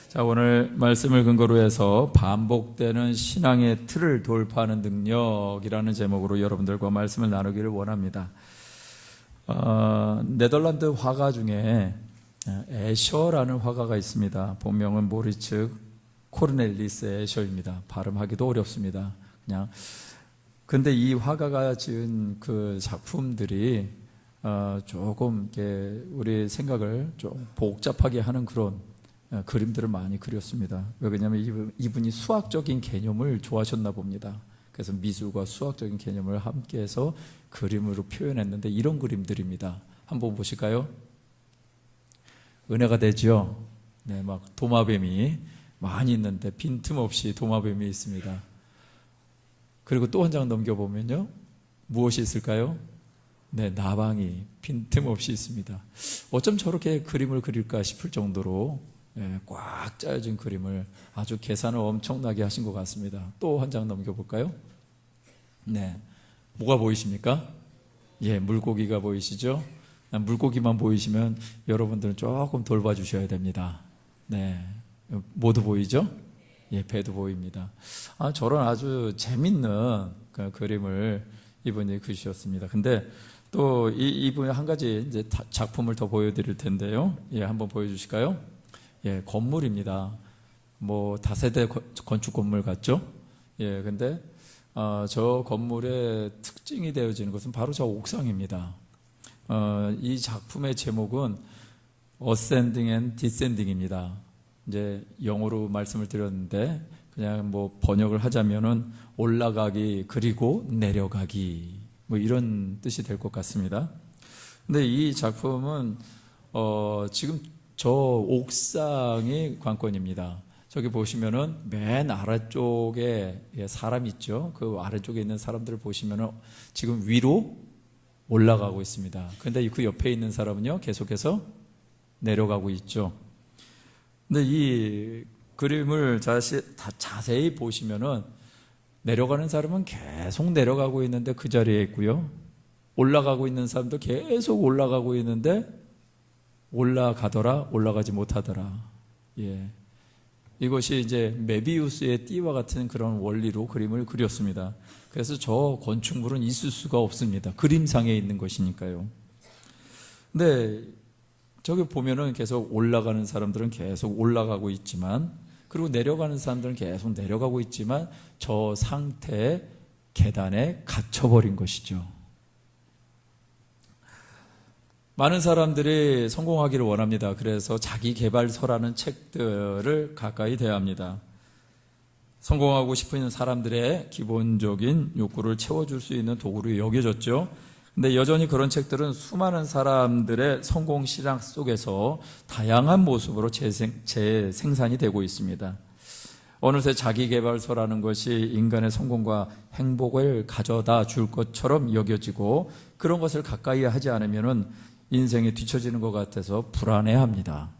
자, 오늘 말씀을 근거로 해서 반복되는 신앙의 틀을 돌파하는 능력이라는 제목으로 여러분들과 말씀을 나누기를 원합니다. 네덜란드 화가 중에 애셔라는 화가가 있습니다. 본명은 모리츠 코르넬리스 애셔입니다. 발음하기도 어렵습니다. 근데 이 화가가 지은 그 작품들이 조금 이렇게 우리 생각을 좀 복잡하게 하는 그런 그림들을 많이 그렸습니다. 왜냐하면 이분이 수학적인 개념을 좋아하셨나 봅니다. 그래서 미술과 수학적인 개념을 함께해서 그림으로 표현했는데 이런 그림들입니다. 한번 보실까요? 은혜가 되죠? 네, 막 도마뱀이 많이 있는데 빈틈없이 도마뱀이 있습니다. 그리고 또 한 장 넘겨보면요, 무엇이 있을까요? 네, 나방이 빈틈없이 있습니다. 어쩜 저렇게 그림을 그릴까 싶을 정도로 꽉 짜여진 그림을 아주 계산을 엄청나게 하신 것 같습니다. 또 한 장 넘겨볼까요? 네, 뭐가 보이십니까? 예, 물고기가 보이시죠? 물고기만 보이시면 여러분들은 조금 돌봐주셔야 됩니다. 네, 모두 보이죠? 예, 배도 보입니다. 저런 아주 재밌는 그 그림을 이분이 그리셨습니다. 근데 또 이분이 한 가지 이제 작품을 더 보여드릴 텐데요. 예, 한번 보여주실까요? 예, 건물입니다. 뭐 다세대 건축 건물 같죠? 예, 근데 저 건물의 특징이 되어지는 것은 바로 저 옥상입니다. 이 작품의 제목은 Ascending and Descending입니다. 이제 영어로 말씀을 드렸는데 그냥 뭐 번역을 하자면은 올라가기 그리고 내려가기 뭐 이런 뜻이 될 것 같습니다. 근데 이 작품은 지금 저 옥상이 관건입니다. 저기 보시면은 맨 아래쪽에 사람 있죠. 그 아래쪽에 있는 사람들을 보시면은 지금 위로 올라가고 있습니다. 그런데 그 옆에 있는 사람은요, 계속해서 내려가고 있죠. 근데 이 그림을 자세히 보시면은 내려가는 사람은 계속 내려가고 있는데 그 자리에 있고요. 올라가고 있는 사람도 계속 올라가고 있는데 올라가더라, 올라가지 못하더라. 예. 이것이 이제 메비우스의 띠와 같은 그런 원리로 그림을 그렸습니다. 그래서 저 건축물은 있을 수가 없습니다. 그림상에 있는 것이니까요. 근데 저기 보면은 계속 올라가는 사람들은 계속 올라가고 있지만, 그리고 내려가는 사람들은 계속 내려가고 있지만 저 상태의 계단에 갇혀버린 것이죠. 많은 사람들이 성공하기를 원합니다. 그래서 자기계발서라는 책들을 가까이 대합니다. 성공하고 싶은 사람들의 기본적인 욕구를 채워줄 수 있는 도구로 여겨졌죠. 근데 여전히 그런 책들은 수많은 사람들의 성공 실학 속에서 다양한 모습으로 재생산이 되고 있습니다. 어느새 자기계발서라는 것이 인간의 성공과 행복을 가져다 줄 것처럼 여겨지고, 그런 것을 가까이 하지 않으면은 인생이 뒤처지는 것 같아서 불안해합니다.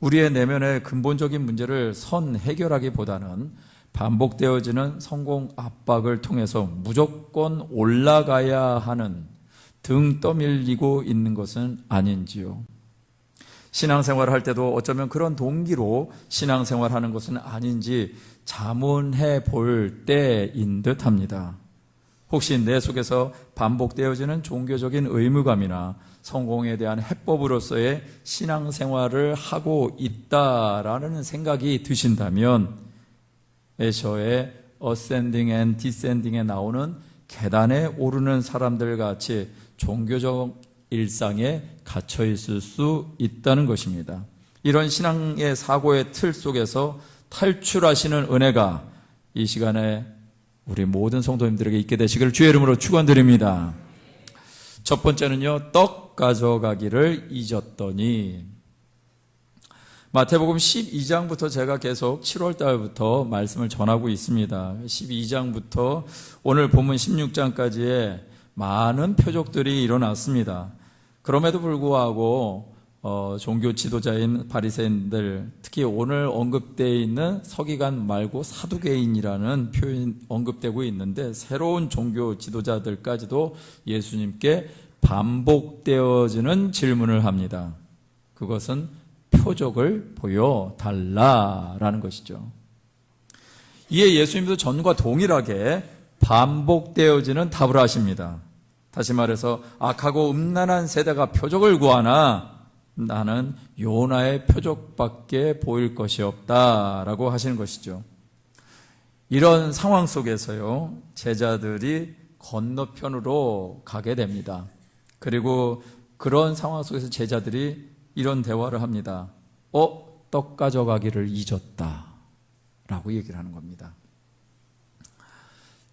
우리의 내면의 근본적인 문제를 해결하기보다는 반복되어지는 성공 압박을 통해서 무조건 올라가야 하는 등 떠밀리고 있는 것은 아닌지요. 신앙생활을 할 때도 어쩌면 그런 동기로 신앙생활하는 것은 아닌지 자문해 볼 때인 듯 합니다. 혹시 내 속에서 반복되어지는 종교적인 의무감이나 성공에 대한 해법으로서의 신앙생활을 하고 있다라는 생각이 드신다면, 애셔의 Ascending and Descending에 나오는 계단에 오르는 사람들 같이 종교적 일상에 갇혀 있을 수 있다는 것입니다. 이런 신앙의 사고의 틀 속에서 탈출하시는 은혜가 이 시간에 우리 모든 성도님들에게 있게 되시기를 주의 이름으로 축원드립니다. 첫 번째는요, 떡 가져가기를 잊었더니. 마태복음 12장부터 제가 계속 7월 달부터 말씀을 전하고 있습니다. 12장부터 오늘 본문 16장까지의 많은 표적들이 일어났습니다. 그럼에도 불구하고 종교 지도자인 바리새인들, 특히 오늘 언급되어 있는 서기관 말고 사두개인이라는 표현 언급되고 있는데, 새로운 종교 지도자들까지도 예수님께 반복되어지는 질문을 합니다. 그것은 표적을 보여달라라는 것이죠. 이에 예수님도 전과 동일하게 반복되어지는 답을 하십니다. 다시 말해서 악하고 음란한 세대가 표적을 구하나 나는 요나의 표적밖에 보일 것이 없다라고 하시는 것이죠. 이런 상황 속에서요, 제자들이 건너편으로 가게 됩니다. 그리고 그런 상황 속에서 제자들이 이런 대화를 합니다. 떡 가져가기를 잊었다 라고 얘기를 하는 겁니다.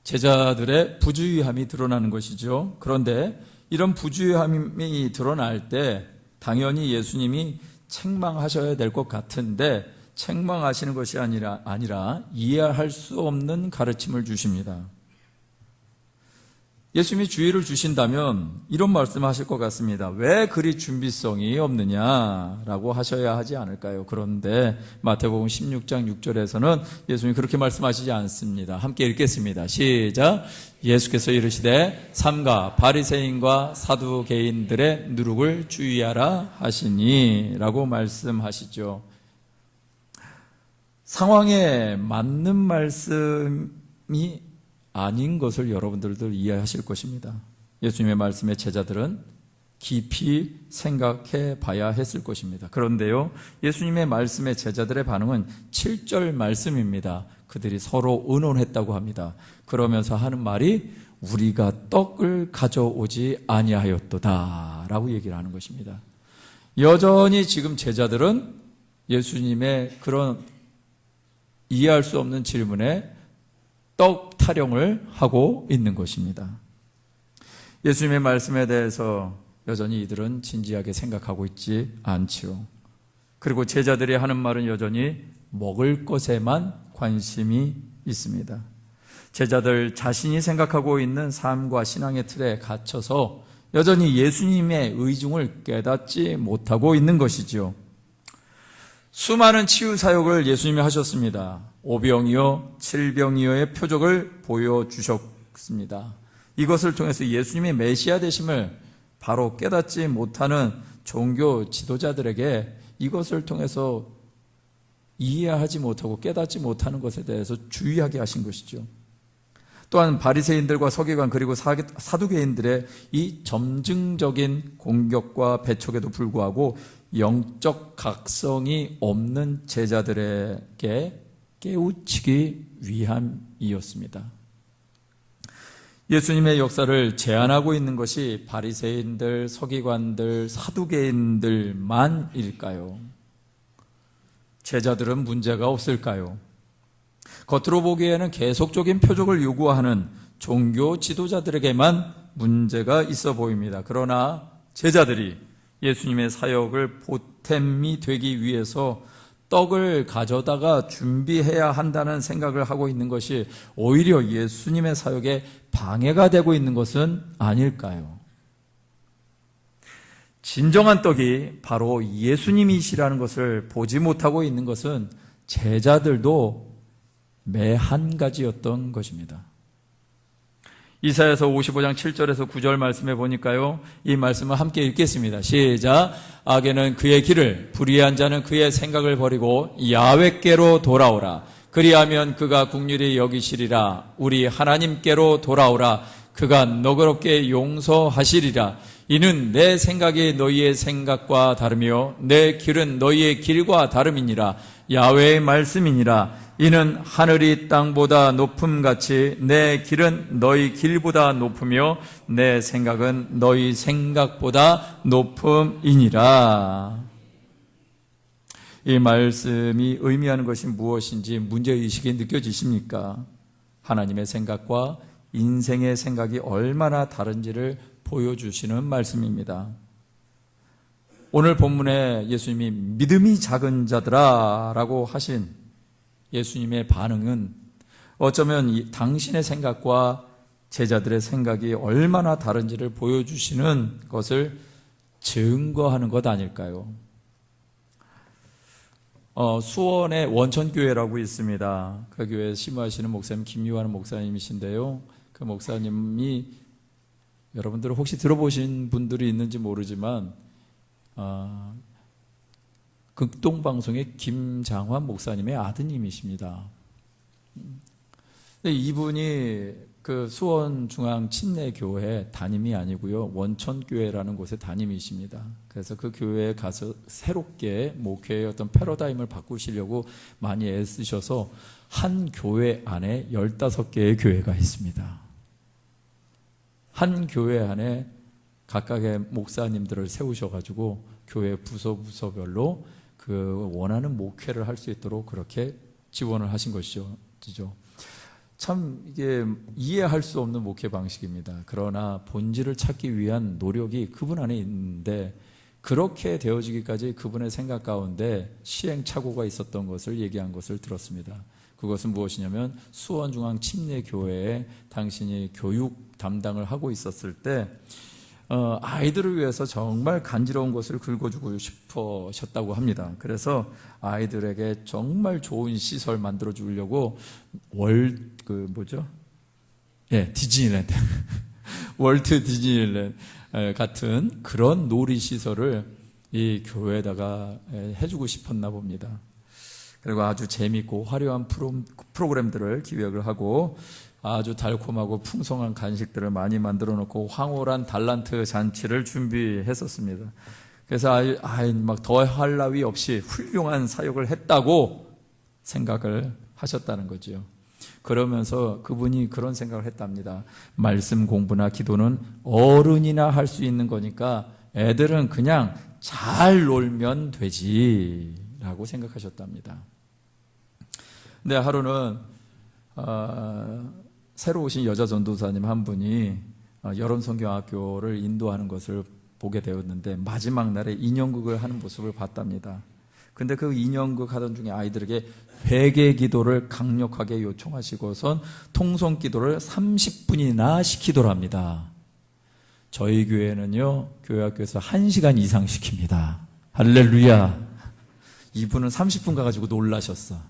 제자들의 부주의함이 드러나는 것이죠. 그런데 이런 부주의함이 드러날 때 당연히 예수님이 책망하셔야 될 것 같은데 책망하시는 것이 아니라 이해할 수 없는 가르침을 주십니다. 예수님이 주의를 주신다면 이런 말씀하실 것 같습니다. 왜 그리 준비성이 없느냐라고 하셔야 하지 않을까요? 그런데 마태복음 16장 6절에서는 예수님이 그렇게 말씀하시지 않습니다. 함께 읽겠습니다. 시작. 예수께서 이르시되 삼가 바리새인과 사두개인들의 누룩을 주의하라 하시니 라고 말씀하시죠. 상황에 맞는 말씀이 아닌 것을 여러분들도 이해하실 것입니다. 예수님의 말씀에 제자들은 깊이 생각해 봐야 했을 것입니다. 그런데요, 예수님의 말씀에 제자들의 반응은 7절 말씀입니다. 그들이 서로 의논했다고 합니다. 그러면서 하는 말이 우리가 떡을 가져오지 아니하였도다 라고 얘기를 하는 것입니다. 여전히 지금 제자들은 예수님의 그런 이해할 수 없는 질문에 떡 타령을 하고 있는 것입니다. 예수님의 말씀에 대해서 여전히 이들은 진지하게 생각하고 있지 않지요. 그리고 제자들이 하는 말은 여전히 먹을 것에만 관심이 있습니다. 제자들 자신이 생각하고 있는 삶과 신앙의 틀에 갇혀서 여전히 예수님의 의중을 깨닫지 못하고 있는 것이지요. 수많은 치유 사역을 예수님이 하셨습니다. 5병이요 7병이요의 표적을 보여주셨습니다. 이것을 통해서 예수님의 메시아 되심을 바로 깨닫지 못하는 종교 지도자들에게 이것을 통해서 이해하지 못하고 깨닫지 못하는 것에 대해서 주의하게 하신 것이죠. 또한 바리새인들과 서기관 그리고 사두개인들의 이 점증적인 공격과 배척에도 불구하고 영적 각성이 없는 제자들에게 깨우치기 위함이었습니다. 예수님의 역사를 제한하고 있는 것이 바리새인들, 서기관들, 사두개인들만일까요? 제자들은 문제가 없을까요? 겉으로 보기에는 계속적인 표적을 요구하는 종교 지도자들에게만 문제가 있어 보입니다. 그러나 제자들이 예수님의 사역을 보탬이 되기 위해서 떡을 가져다가 준비해야 한다는 생각을 하고 있는 것이 오히려 예수님의 사역에 방해가 되고 있는 것은 아닐까요? 진정한 떡이 바로 예수님이시라는 것을 보지 못하고 있는 것은 제자들도 매 한 가지였던 것입니다. 이사야서 55장 7절에서 9절 말씀에 보니까요, 이 말씀을 함께 읽겠습니다. 시작. 악에는 그의 길을, 불의한 자는 그의 생각을 버리고 야훼께로 돌아오라. 그리하면 그가 긍휼히 여기시리라. 우리 하나님께로 돌아오라. 그가 너그럽게 용서하시리라. 이는 내 생각이 너희의 생각과 다르며 내 길은 너희의 길과 다름이니라. 야훼의 말씀이니라. 이는 하늘이 땅보다 높음같이 내 길은 너희 길보다 높으며 내 생각은 너희 생각보다 높음이니라. 이 말씀이 의미하는 것이 무엇인지 문제의식이 느껴지십니까? 하나님의 생각과 인생의 생각이 얼마나 다른지를 보여주시는 말씀입니다. 오늘 본문에 예수님이 믿음이 작은 자들아 라고 하신 예수님의 반응은 어쩌면 당신의 생각과 제자들의 생각이 얼마나 다른지를 보여주시는 것을 증거하는 것 아닐까요? 수원에 원천교회라고 있습니다. 그 교회에 심호하시는 목사님 김유한 목사님이신데요. 그 목사님이 여러분들 혹시 들어보신 분들이 있는지 모르지만 극동방송의 김장환 목사님의 아드님이십니다. 근데 이분이 그 수원중앙침례교회 담임이 아니고요, 원천교회라는 곳의 담임이십니다. 그래서 그 교회에 가서 새롭게 목회의 어떤 패러다임을 바꾸시려고 많이 애쓰셔서 한 교회 안에 15개의 교회가 있습니다. 한 교회 안에 각각의 목사님들을 세우셔가지고 교회 부서별로 그 원하는 목회를 할 수 있도록 그렇게 지원을 하신 것이죠. 참 이게 이해할 수 없는 목회 방식입니다. 그러나 본질을 찾기 위한 노력이 그분 안에 있는데, 그렇게 되어지기까지 그분의 생각 가운데 시행착오가 있었던 것을 얘기한 것을 들었습니다. 그것은 무엇이냐면, 수원중앙침례교회에 당신이 교육 담당을 하고 있었을 때 아이들을 위해서 정말 간지러운 것을 긁어주고 싶으셨다고 합니다. 그래서 아이들에게 정말 좋은 시설 만들어 주려고 디즈니랜드 월트 디즈니랜드 같은 그런 놀이시설을 이 교회에다가 해주고 싶었나 봅니다. 그리고 아주 재미있고 화려한 프로그램들을 기획을 하고 아주 달콤하고 풍성한 간식들을 많이 만들어 놓고 황홀한 달란트 잔치를 준비했었습니다. 그래서 막 더할 나위 없이 훌륭한 사역을 했다고 생각을 하셨다는 거죠. 그러면서 그분이 그런 생각을 했답니다. 말씀 공부나 기도는 어른이나 할 수 있는 거니까 애들은 그냥 잘 놀면 되지라고 생각하셨답니다. 근데 하루는 새로 오신 여자 전도사님 한 분이 여론성경학교를 인도하는 것을 보게 되었는데, 마지막 날에 인형극을 하는 모습을 봤답니다. 근데 그 인형극 하던 중에 아이들에게 회개 기도를 강력하게 요청하시고선 통성 기도를 30분이나 시키더랍니다. 저희 교회는요, 교회학교에서 1시간 이상 시킵니다. 할렐루야. 이분은 30분 가가지고 놀라셨어.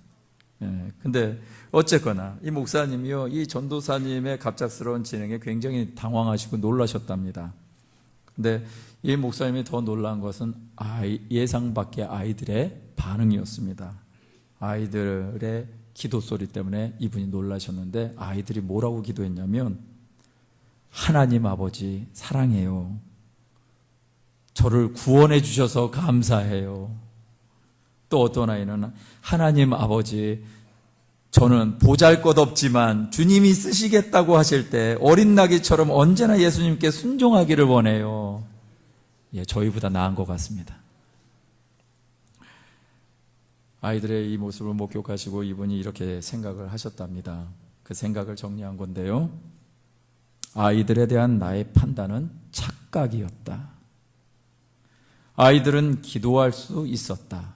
근데 어쨌거나 이 목사님이요, 이 전도사님의 갑작스러운 진행에 굉장히 당황하시고 놀라셨답니다. 근데 이 목사님이 더 놀란 것은 예상 밖의 아이들의 반응이었습니다. 아이들의 기도 소리 때문에 이분이 놀라셨는데, 아이들이 뭐라고 기도했냐면, 하나님 아버지 사랑해요. 저를 구원해 주셔서 감사해요. 또 어떤 아이는, 하나님 아버지, 저는 보잘것없지만 주님이 쓰시겠다고 하실 때 어린 나귀처럼 언제나 예수님께 순종하기를 원해요. 저희보다 나은 것 같습니다. 아이들의 이 모습을 목격하시고 이분이 이렇게 생각을 하셨답니다. 그 생각을 정리한 건데요, 아이들에 대한 나의 판단은 착각이었다. 아이들은 기도할 수 있었다.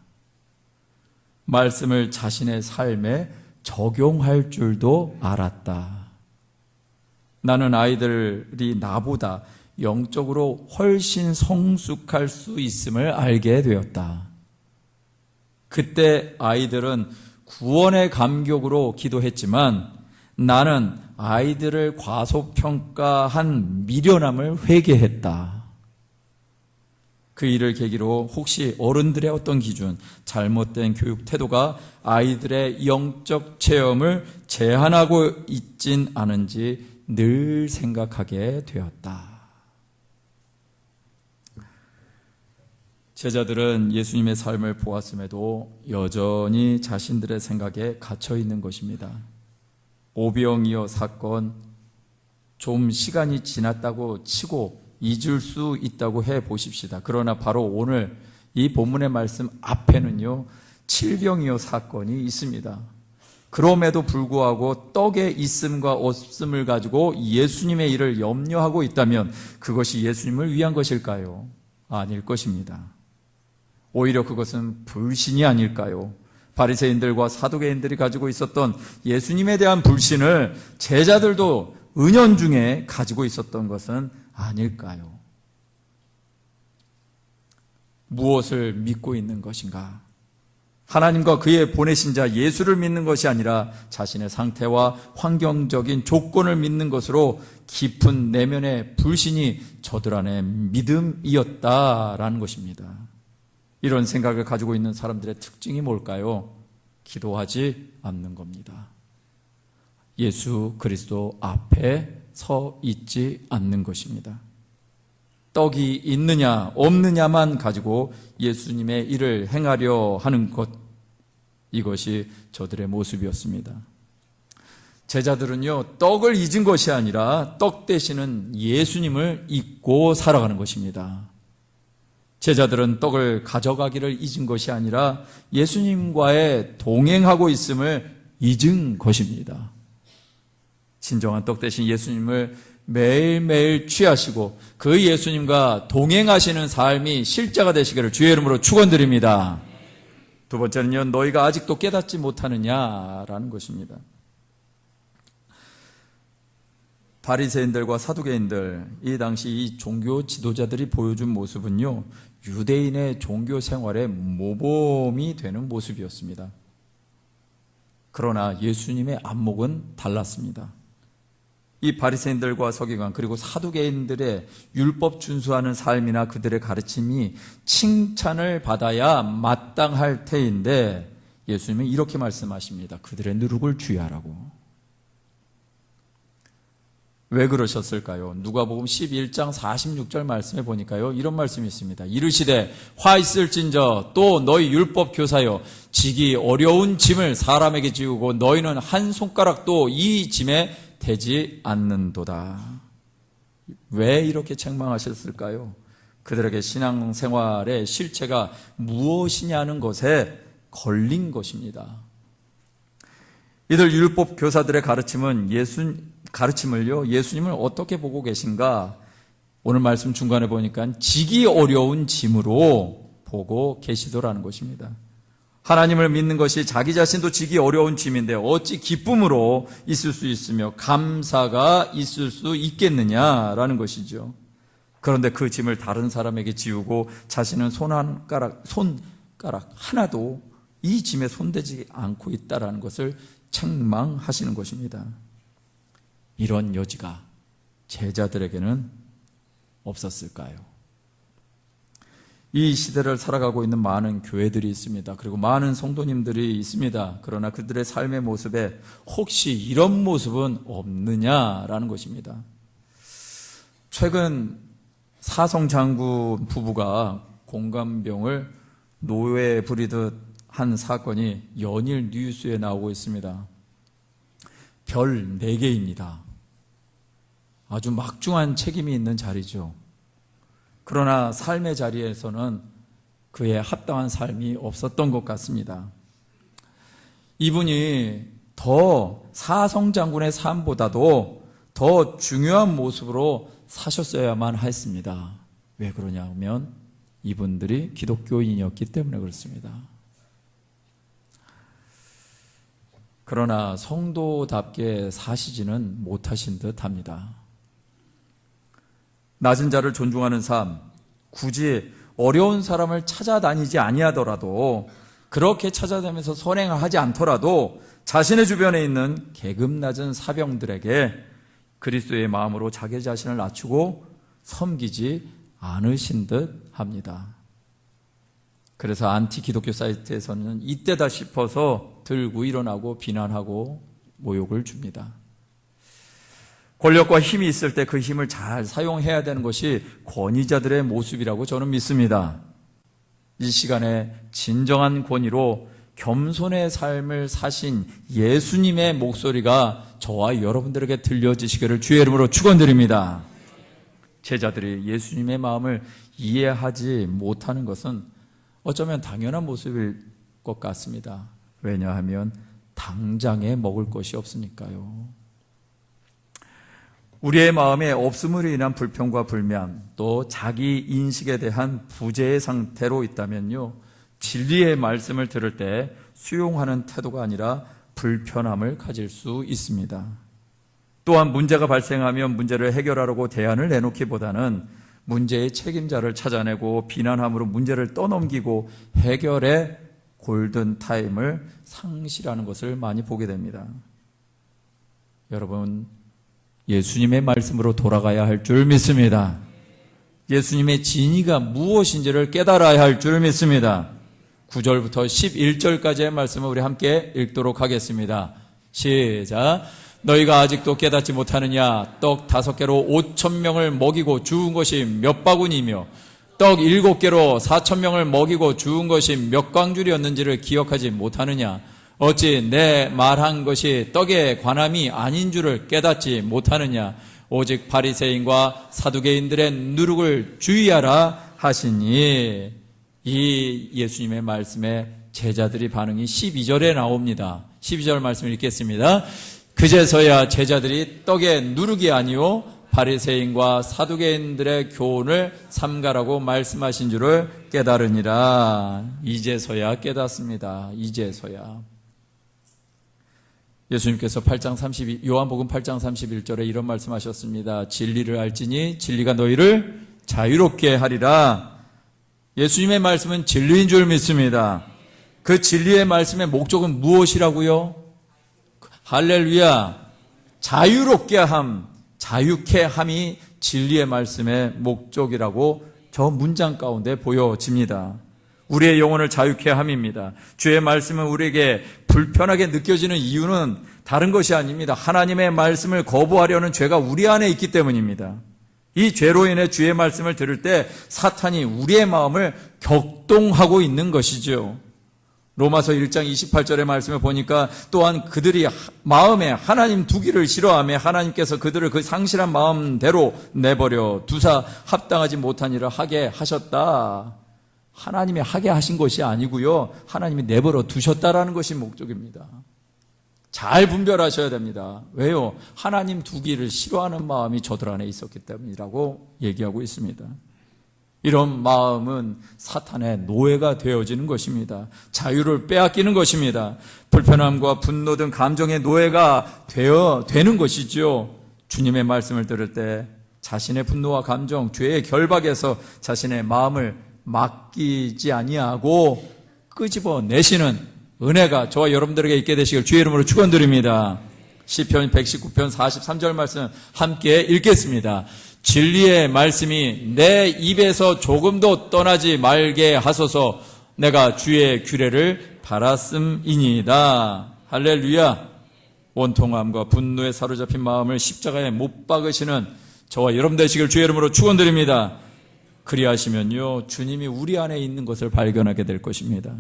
말씀을 자신의 삶에 적용할 줄도 알았다. 나는 아이들이 나보다 영적으로 훨씬 성숙할 수 있음을 알게 되었다. 그때 아이들은 구원의 감격으로 기도했지만, 나는 아이들을 과소평가한 미련함을 회개했다. 그 일을 계기로 혹시 어른들의 어떤 기준, 잘못된 교육 태도가 아이들의 영적 체험을 제한하고 있진 않은지 늘 생각하게 되었다. 제자들은 예수님의 삶을 보았음에도 여전히 자신들의 생각에 갇혀 있는 것입니다. 오병이어 사건, 좀 시간이 지났다고 치고 잊을 수 있다고 해 보십시다. 그러나 바로 오늘 이 본문의 말씀 앞에는요, 칠병이어 사건이 있습니다. 그럼에도 불구하고 떡의 있음과 없음을 가지고 예수님의 일을 염려하고 있다면 그것이 예수님을 위한 것일까요? 아닐 것입니다. 오히려 그것은 불신이 아닐까요? 바리새인들과 사두개인들이 가지고 있었던 예수님에 대한 불신을 제자들도 은연중에 가지고 있었던 것은 아닐까요? 무엇을 믿고 있는 것인가? 하나님과 그의 보내신 자 예수를 믿는 것이 아니라 자신의 상태와 환경적인 조건을 믿는 것으로 깊은 내면의 불신이 저들 안에 믿음이었다라는 것입니다. 이런 생각을 가지고 있는 사람들의 특징이 뭘까요? 기도하지 않는 겁니다. 예수 그리스도 앞에 서 있지 않는 것입니다. 떡이 있느냐 없느냐만 가지고 예수님의 일을 행하려 하는 것, 이것이 저들의 모습이었습니다. 제자들은요, 떡을 잊은 것이 아니라 떡 되시는 예수님을 잊고 살아가는 것입니다. 제자들은 떡을 가져가기를 잊은 것이 아니라 예수님과의 동행하고 있음을 잊은 것입니다. 진정한 떡 되신 예수님을 매일매일 취하시고 그 예수님과 동행하시는 삶이 실제가 되시기를 주의 이름으로 축원드립니다. 두 번째는요, 너희가 아직도 깨닫지 못하느냐라는 것입니다. 바리새인들과 사두개인들, 이 당시 이 종교 지도자들이 보여준 모습은요, 유대인의 종교 생활의 모범이 되는 모습이었습니다. 그러나 예수님의 안목은 달랐습니다. 이 바리새인들과 서기관 그리고 사두개인들의 율법 준수하는 삶이나 그들의 가르침이 칭찬을 받아야 마땅할 테인데 예수님은 이렇게 말씀하십니다. 그들의 누룩을 주의하라고. 왜 그러셨을까요? 누가복음 11장 46절 말씀에 보니까요, 이런 말씀이 있습니다. 이르시되 화 있을진저 또 너희 율법 교사여, 지기 어려운 짐을 사람에게 지우고 너희는 한 손가락도 이 짐에 대지 않는도다. 왜 이렇게 책망하셨을까요? 그들에게 신앙생활의 실체가 무엇이냐는 것에 걸린 것입니다. 이들 율법 교사들의 가르침을요, 예수님을 어떻게 보고 계신가? 오늘 말씀 중간에 보니까 지기 어려운 짐으로 보고 계시더라는 것입니다. 하나님을 믿는 것이 자기 자신도 지기 어려운 짐인데 어찌 기쁨으로 있을 수 있으며 감사가 있을 수 있겠느냐라는 것이죠. 그런데 그 짐을 다른 사람에게 지우고 자신은 손가락 하나도 이 짐에 손대지 않고 있다라는 것을 책망하시는 것입니다. 이런 여지가 제자들에게는 없었을까요? 이 시대를 살아가고 있는 많은 교회들이 있습니다. 그리고 많은 성도님들이 있습니다. 그러나 그들의 삶의 모습에 혹시 이런 모습은 없느냐라는 것입니다. 최근 사성 장군 부부가 공감병을 노예에 부리듯 한 사건이 연일 뉴스에 나오고 있습니다. 별 4개입니다. 아주 막중한 책임이 있는 자리죠. 그러나 삶의 자리에서는 그에 합당한 삶이 없었던 것 같습니다. 이분이 더 사성 장군의 삶보다도 더 중요한 모습으로 사셨어야만 했습니다. 왜 그러냐 하면 이분들이 기독교인이었기 때문에 그렇습니다. 그러나 성도답게 사시지는 못하신 듯합니다. 낮은 자를 존중하는 삶, 굳이 어려운 사람을 찾아다니지 아니하더라도, 그렇게 찾아다니면서 선행하지 않더라도 자신의 주변에 있는 계급 낮은 사병들에게 그리스도의 마음으로 자기 자신을 낮추고 섬기지 않으신 듯 합니다. 그래서 안티 기독교 사이트에서는 이때다 싶어서 들고 일어나고 비난하고 모욕을 줍니다. 권력과 힘이 있을 때 그 힘을 잘 사용해야 되는 것이 권위자들의 모습이라고 저는 믿습니다. 이 시간에 진정한 권위로 겸손의 삶을 사신 예수님의 목소리가 저와 여러분들에게 들려지시기를 주의 이름으로 축원드립니다. 제자들이 예수님의 마음을 이해하지 못하는 것은 어쩌면 당연한 모습일 것 같습니다. 왜냐하면 당장에 먹을 것이 없으니까요. 우리의 마음에 없음으로 인한 불평과 불만, 또 자기 인식에 대한 부재의 상태로 있다면요, 진리의 말씀을 들을 때 수용하는 태도가 아니라 불편함을 가질 수 있습니다. 또한 문제가 발생하면 문제를 해결하려고 대안을 내놓기보다는 문제의 책임자를 찾아내고 비난함으로 문제를 떠넘기고 해결의 골든타임을 상실하는 것을 많이 보게 됩니다. 여러분, 예수님의 말씀으로 돌아가야 할 줄 믿습니다. 예수님의 진의가 무엇인지를 깨달아야 할 줄 믿습니다. 9절부터 11절까지의 말씀을 우리 함께 읽도록 하겠습니다. 시작. 너희가 아직도 깨닫지 못하느냐? 떡 5개로 5,000명을 먹이고 주운 것이 몇 바구니며 떡 7개로 4,000명을 먹이고 주운 것이 몇 광줄이었는지를 기억하지 못하느냐? 어찌 내 말한 것이 떡에 관함이 아닌 줄을 깨닫지 못하느냐? 오직 바리새인과 사두개인들의 누룩을 주의하라 하시니. 이 예수님의 말씀에 제자들의 반응이 12절에 나옵니다. 12절 말씀을 읽겠습니다. 그제서야 제자들이 떡의 누룩이 아니요 바리새인과 사두개인들의 교훈을 삼가라고 말씀하신 줄을 깨달으니라. 이제서야 깨닫습니다. 이제서야. 예수님께서 요한복음 8장 31절에 이런 말씀하셨습니다. 진리를 알지니 진리가 너희를 자유롭게 하리라. 예수님의 말씀은 진리인 줄 믿습니다. 그 진리의 말씀의 목적은 무엇이라고요? 할렐루야. 자유롭게 함, 자유케 함이 진리의 말씀의 목적이라고 저 문장 가운데 보여집니다. 우리의 영혼을 자유케 함입니다. 주의 말씀은 우리에게 불편하게 느껴지는 이유는 다른 것이 아닙니다. 하나님의 말씀을 거부하려는 죄가 우리 안에 있기 때문입니다. 이 죄로 인해 주의 말씀을 들을 때 사탄이 우리의 마음을 격동하고 있는 것이죠. 로마서 1장 28절의 말씀을 보니까 또한 그들이 마음에 하나님 두기를 싫어하며 하나님께서 그들을 그 상실한 마음대로 내버려 두사 합당하지 못한 일을 하게 하셨다. 하나님이 하게 하신 것이 아니고요. 하나님이 내버려 두셨다라는 것이 목적입니다. 잘 분별하셔야 됩니다. 왜요? 하나님 두기를 싫어하는 마음이 저들 안에 있었기 때문이라고 얘기하고 있습니다. 이런 마음은 사탄의 노예가 되어지는 것입니다. 자유를 빼앗기는 것입니다. 불편함과 분노 등 감정의 노예가 되는 것이죠. 주님의 말씀을 들을 때 자신의 분노와 감정, 죄의 결박에서 자신의 마음을 맡기지 아니하고 끄집어내시는 은혜가 저와 여러분들에게 있게 되시길 주의 이름으로 축원드립니다. 시편 119편 43절 말씀 함께 읽겠습니다. 진리의 말씀이 내 입에서 조금도 떠나지 말게 하소서. 내가 주의 규례를 바랐음이니이다. 할렐루야. 원통함과 분노에 사로잡힌 마음을 십자가에 못 박으시는 저와 여러분 되시길 주의 이름으로 축원드립니다. 그리하시면요, 주님이 우리 안에 있는 것을 발견하게 될 것입니다.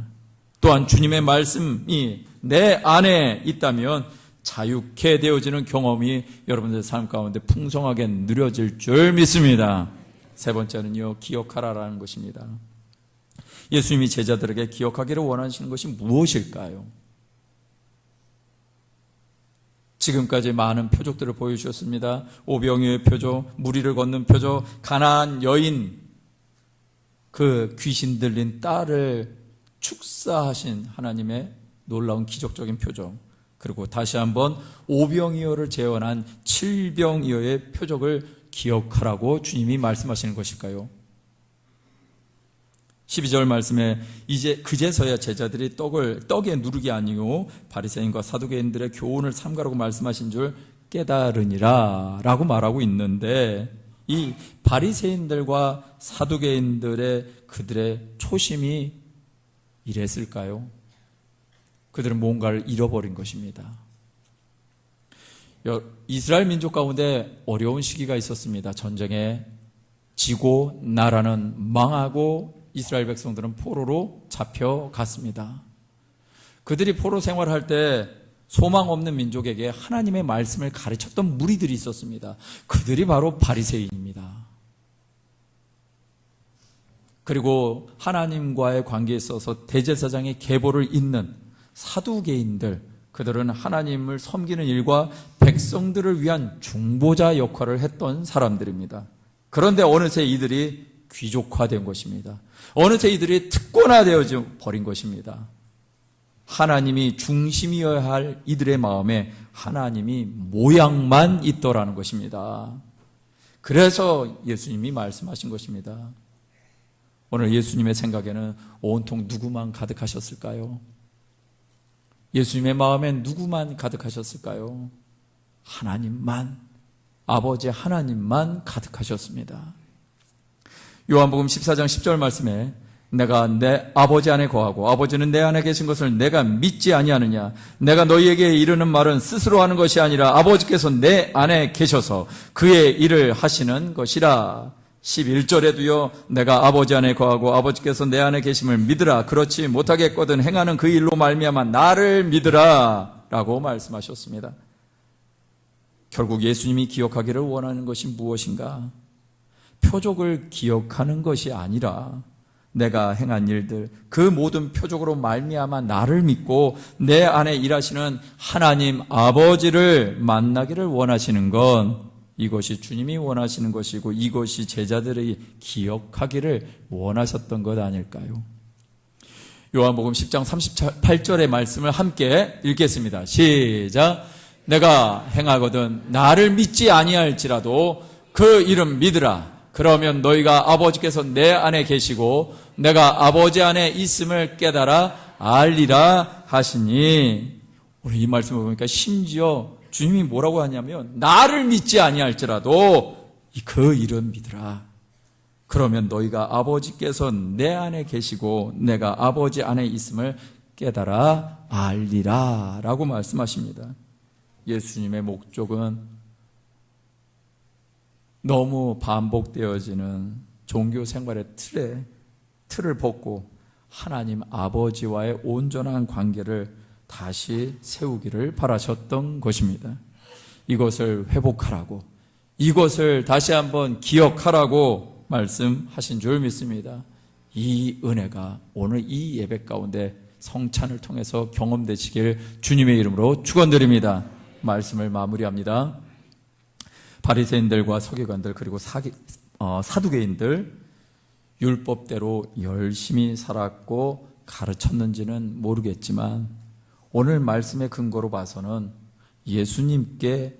또한 주님의 말씀이 내 안에 있다면 자유케 되어지는 경험이 여러분들의 삶 가운데 풍성하게 누려질 줄 믿습니다. 세 번째는요, 기억하라라는 것입니다. 예수님이 제자들에게 기억하기를 원하시는 것이 무엇일까요? 지금까지 많은 표적들을 보여주셨습니다. 오병이어의 표적, 무리를 걷는 표적, 가나안 여인, 그 귀신 들린 딸을 축사하신 하나님의 놀라운 기적적인 표적, 그리고 다시 한번 오병이어를 재현한 칠병이어의 표적을 기억하라고 주님이 말씀하시는 것일까요? 12절 말씀에 이제 그제서야 제자들이 떡의 누룩이 아니요 바리새인과 사두개인들의 교훈을 삼가라고 말씀하신 줄 깨달으니라 라고 말하고 있는데, 이 바리새인들과 사두개인들의 그들의 초심이 이랬을까요? 그들은 뭔가를 잃어버린 것입니다. 이스라엘 민족 가운데 어려운 시기가 있었습니다. 전쟁에 지고 나라는 망하고 이스라엘 백성들은 포로로 잡혀갔습니다. 그들이 포로 생활할 때 소망 없는 민족에게 하나님의 말씀을 가르쳤던 무리들이 있었습니다. 그들이 바로 바리새인입니다. 그리고 하나님과의 관계에 있어서 대제사장의 계보를 잇는 사두개인들, 그들은 하나님을 섬기는 일과 백성들을 위한 중보자 역할을 했던 사람들입니다. 그런데 어느새 이들이 귀족화된 것입니다. 어느새 이들이 특권화되어 버린 것입니다. 하나님이 중심이어야 할 이들의 마음에 하나님이 모양만 있더라는 것입니다. 그래서 예수님이 말씀하신 것입니다. 오늘 예수님의 생각에는 온통 누구만 가득하셨을까요? 예수님의 마음엔 누구만 가득하셨을까요? 하나님만, 아버지 하나님만 가득하셨습니다. 요한복음 14장 10절 말씀에 내가 내 아버지 안에 거하고 아버지는 내 안에 계신 것을 내가 믿지 아니하느냐. 내가 너희에게 이르는 말은 스스로 하는 것이 아니라 아버지께서 내 안에 계셔서 그의 일을 하시는 것이라. 11절에도요. 내가 아버지 안에 거하고 아버지께서 내 안에 계심을 믿으라. 그렇지 못하겠거든 행하는 그 일로 말미암아 나를 믿으라 라고 말씀하셨습니다. 결국 예수님이 기억하기를 원하는 것이 무엇인가? 표적을 기억하는 것이 아니라 내가 행한 일들, 그 모든 표적으로 말미암아 나를 믿고 내 안에 일하시는 하나님 아버지를 만나기를 원하시는 건 이것이 주님이 원하시는 것이고 이것이 제자들이 기억하기를 원하셨던 것 아닐까요? 요한복음 10장 38절의 말씀을 함께 읽겠습니다. 시작. 내가 행하거든 나를 믿지 아니할지라도 그 이름 믿으라. 그러면 너희가 아버지께서 내 안에 계시고 내가 아버지 안에 있음을 깨달아 알리라 하시니. 오늘 이 말씀을 보니까 심지어 주님이 뭐라고 하냐면 나를 믿지 아니할지라도 그 이름 믿으라. 그러면 너희가 아버지께서 내 안에 계시고 내가 아버지 안에 있음을 깨달아 알리라 라고 말씀하십니다. 예수님의 목적은 너무 반복되어지는 종교 생활의 틀을 벗고 하나님 아버지와의 온전한 관계를 다시 세우기를 바라셨던 것입니다. 이것을 회복하라고, 이것을 다시 한번 기억하라고 말씀하신 줄 믿습니다. 이 은혜가 오늘 이 예배 가운데 성찬을 통해서 경험되시길 주님의 이름으로 축원드립니다. 말씀을 마무리합니다. 바리새인들과 서기관들 그리고 사두개인들 율법대로 열심히 살았고 가르쳤는지는 모르겠지만 오늘 말씀의 근거로 봐서는 예수님께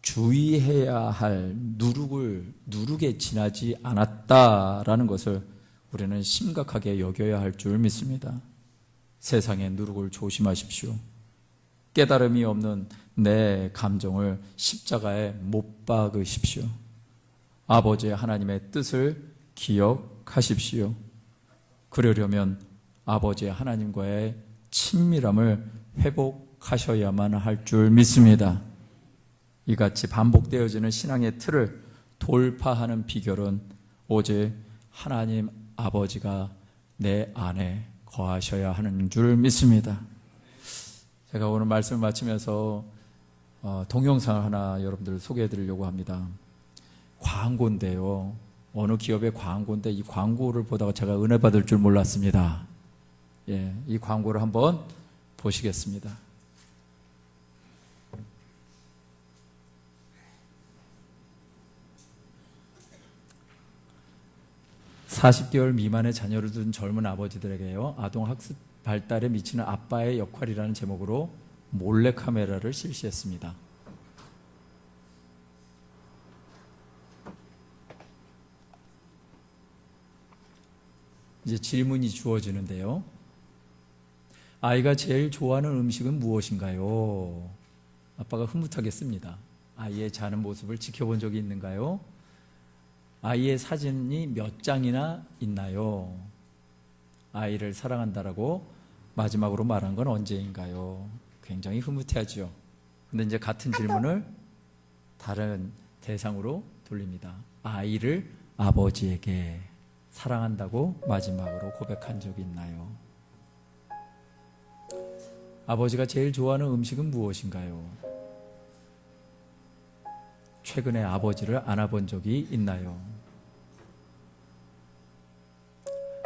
주의해야 할 누룩에 지나지 않았다라는 것을 우리는 심각하게 여겨야 할 줄 믿습니다. 세상의 누룩을 조심하십시오. 깨달음이 없는 내 감정을 십자가에 못 박으십시오. 아버지 하나님의 뜻을 기억하십시오. 그러려면 아버지 하나님과의 친밀함을 회복하셔야만 할 줄 믿습니다. 이같이 반복되어지는 신앙의 틀을 돌파하는 비결은 오직 하나님 아버지가 내 안에 거하셔야 하는 줄 믿습니다. 제가 오늘 말씀을 마치면서 동영상을 하나 여러분들 소개해 드리려고 합니다. 광고인데요. 어느 기업의 광고인데 이 광고를 보다가 제가 은혜 받을 줄 몰랐습니다. 예, 이 광고를 한번 보시겠습니다. (40개월) 미만의 자녀를 둔 젊은 아버지들에게요, 아동학습 발달에 미치는 아빠의 역할이라는 제목으로 몰래카메라를 실시했습니다. 이제 질문이 주어지는데요. 아이가 제일 좋아하는 음식은 무엇인가요? 아빠가 흐뭇하겠습니다. 아이의 자는 모습을 지켜본 적이 있는가요? 아이의 사진이 몇 장이나 있나요? 아이를 사랑한다라고 마지막으로 말한 건 언제인가요? 굉장히 흐뭇해하죠. 근데 이제 같은 질문을 다른 대상으로 돌립니다. 아이를 아버지에게 사랑한다고 마지막으로 고백한 적이 있나요? 아버지가 제일 좋아하는 음식은 무엇인가요? 최근에 아버지를 안아본 적이 있나요?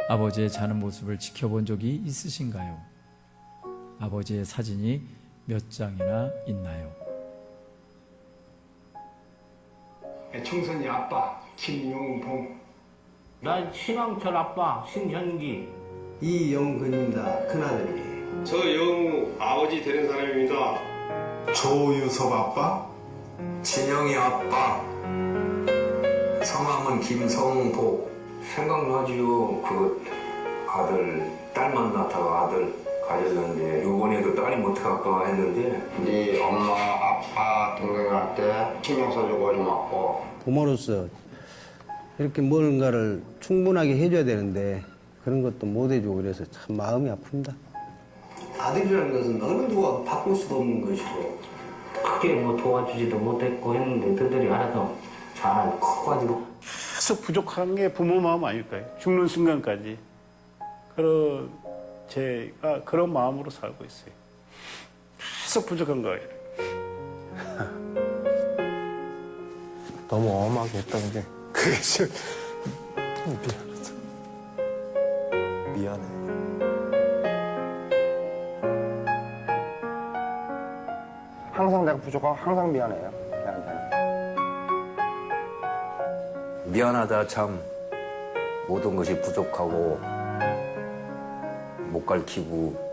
아버지의 자는 모습을 지켜본 적이 있으신가요? 아버지의 사진이 몇 장이나 있나요? 청선이 아빠 김용봉, 난 신앙철 아빠 신현기, 이영근입니다. 큰아들이. 저 영우 아버지 되는 사람입니다. 조유섭 아빠. 진영이 아빠. 성함은 김성복. 생각나지요. 그 아들 딸 만났다가 아들 가졌는데 요번에도 딸이 못해 갈까 했는데 네 엄마, 아빠, 동생한테 신경 써주고 좀 왔고 부모로서 이렇게 뭔가를 충분하게 해줘야 되는데 그런 것도 못 해주고 그래서 참 마음이 아픕니다. 아들이라는 것은 어느 누가 바꿀 수도 없는 것이고 크게 뭐 도와주지도 못했고 했는데 너희들이 알아서 잘 커가지고 계속 부족한 게 부모 마음 아닐까요? 죽는 순간까지. 그런 제가 그런 마음으로 살고 있어요. 계속 부족한 거예요. 너무 엄하게 했던 게 그게 좀 미안하다. 미안해. 항상 내가 부족하고 항상 미안해요. 걔한테는. 미안하다 참 모든 것이 부족하고 못 가르치고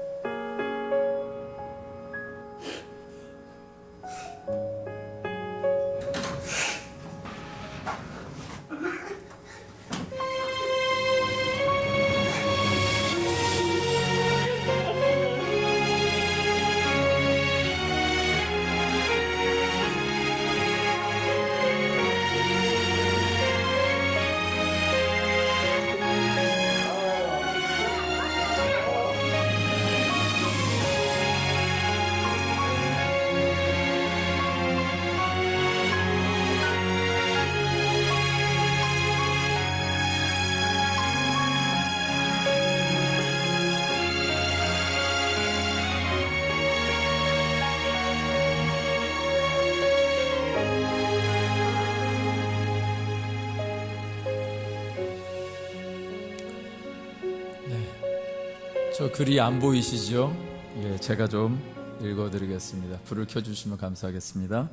저 글이 안 보이시죠? 예, 제가 좀 읽어드리겠습니다. 불을 켜주시면 감사하겠습니다.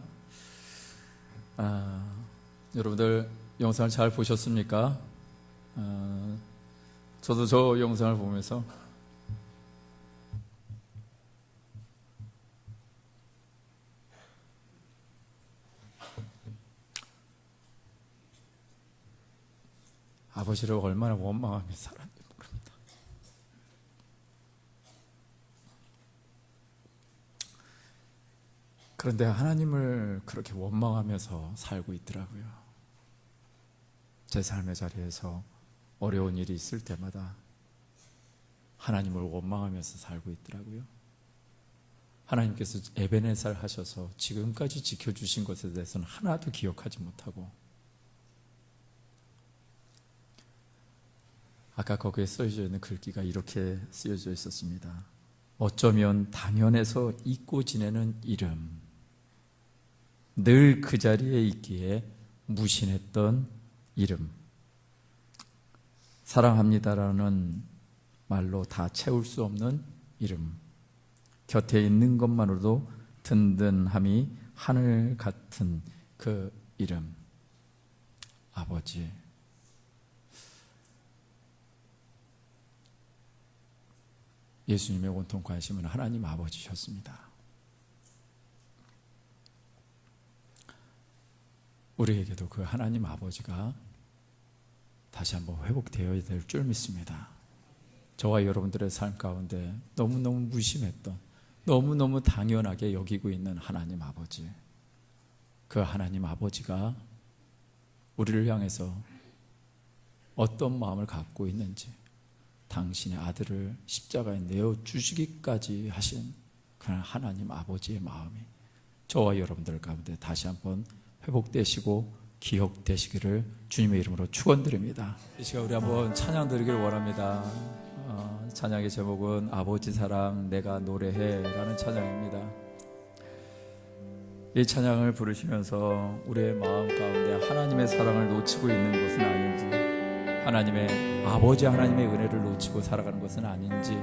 여러분들 영상을 잘 보셨습니까? 저도 저 영상을 보면서 아버지를 얼마나 원망하며 살았는지 모릅니다. 그런데 하나님을 그렇게 원망하면서 살고 있더라고요. 제 삶의 자리에서 어려운 일이 있을 때마다 하나님을 원망하면서 살고 있더라고요. 하나님께서 에베네살 하셔서 지금까지 지켜주신 것에 대해서는 하나도 기억하지 못하고, 아까 거기에 쓰여져 있는 글귀가 이렇게 쓰여져 있었습니다. 어쩌면 당연해서 잊고 지내는 이름, 늘 그 자리에 있기에 무신했던 이름, 사랑합니다라는 말로 다 채울 수 없는 이름, 곁에 있는 것만으로도 든든함이 하늘 같은 그 이름, 아버지. 예수님의 온통 관심은 하나님 아버지셨습니다. 우리에게도 그 하나님 아버지가 다시 한번 회복되어야 될 줄 믿습니다. 저와 여러분들의 삶 가운데 너무너무 무심했던, 너무너무 당연하게 여기고 있는 하나님 아버지, 그 하나님 아버지가 우리를 향해서 어떤 마음을 갖고 있는지, 당신의 아들을 십자가에 내어주시기까지 하신 그런 하나님 아버지의 마음이 저와 여러분들 가운데 다시 한번 회복되시고 기억되시기를 주님의 이름으로 축원드립니다. 이 시간 우리 한번 찬양 드리길 원합니다. 찬양의 제목은 아버지 사랑 내가 노래해 라는 찬양입니다. 이 찬양을 부르시면서 우리의 마음 가운데 하나님의 사랑을 놓치고 있는 것은 아닌지, 하나님의 아버지 하나님의 은혜를 놓치고 살아가는 것은 아닌지,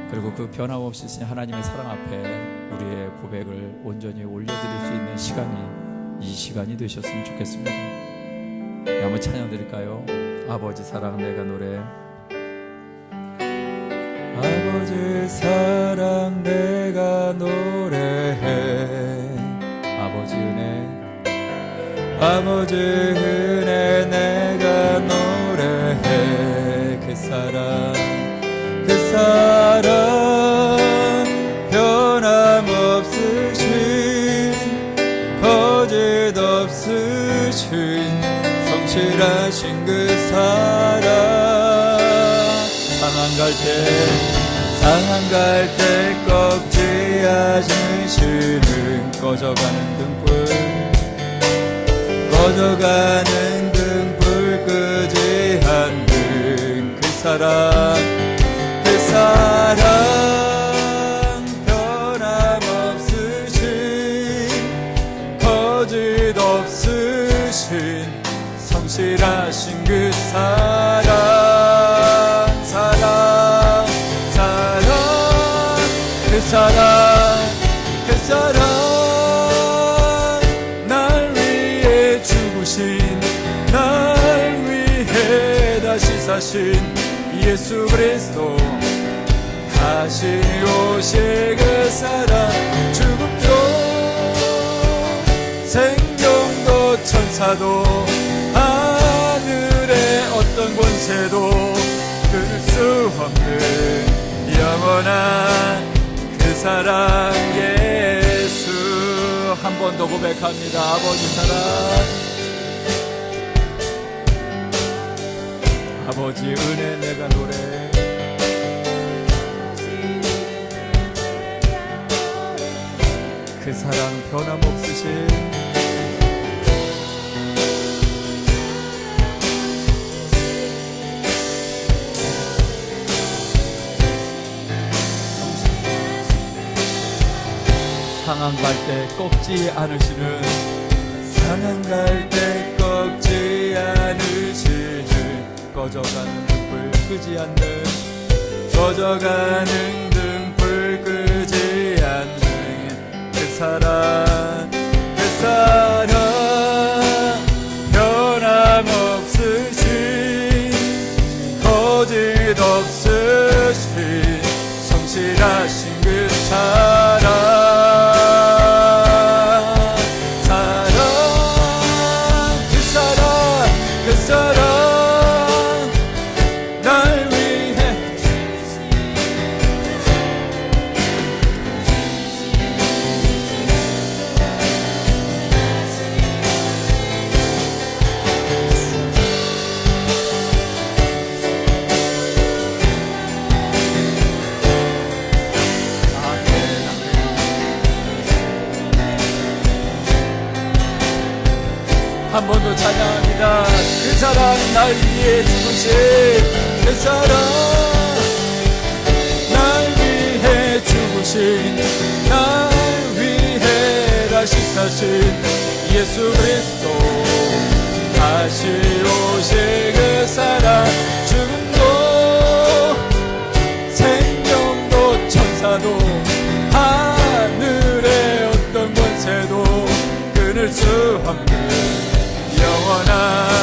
그리고 그 변함없이 신 하나님의 사랑 앞에 우리의 고백을 온전히 올려드릴 수 있는 시간이 이 시간이 되셨으면 좋겠습니다. 한번 찬양 드릴까요? 아버지 사랑 내가 노래. 아버지 사랑 내가 노래해. 아버지 은혜, 아버지 은혜 내가 노래해. 그 사랑, 그 사랑 변함없으신 거짓 없으신 성실하신 그 사랑 상한 갈 때 꺾지 않으시는 꺼져가는 등불 끄지 않는 그 사랑 변함없으신 거짓없으신 성실하신 그 사랑 그 사랑 날 위해 죽으신 날 위해 다시 사신 예수 그리스도 다시 오실 그 사랑 죽음도 생명도 천사도 하늘의 어떤 권세도 끊을 수 없는 영원한 그 사랑 예수 한 번 더 고백합니다. 아버지 사랑 아버지 은혜 내가 노래 그 사랑 변함없으신 상한 갈 때 꺾지 않으시는 꺼져가는 등불 끄지 않는 그 사랑 변함없으신 거짓없으신 성실하신 그 사랑 날 위해 한 번 더 찬양합니다. 그 사랑 날 위해 죽으신 그 사랑 날 위해 죽으신 날 위해 다시 사신 예수 그리스도 다시 오실 그 사랑 죽음도 생명도 천사도 하늘의 어떤 권세도 끊을 수 없는 영원한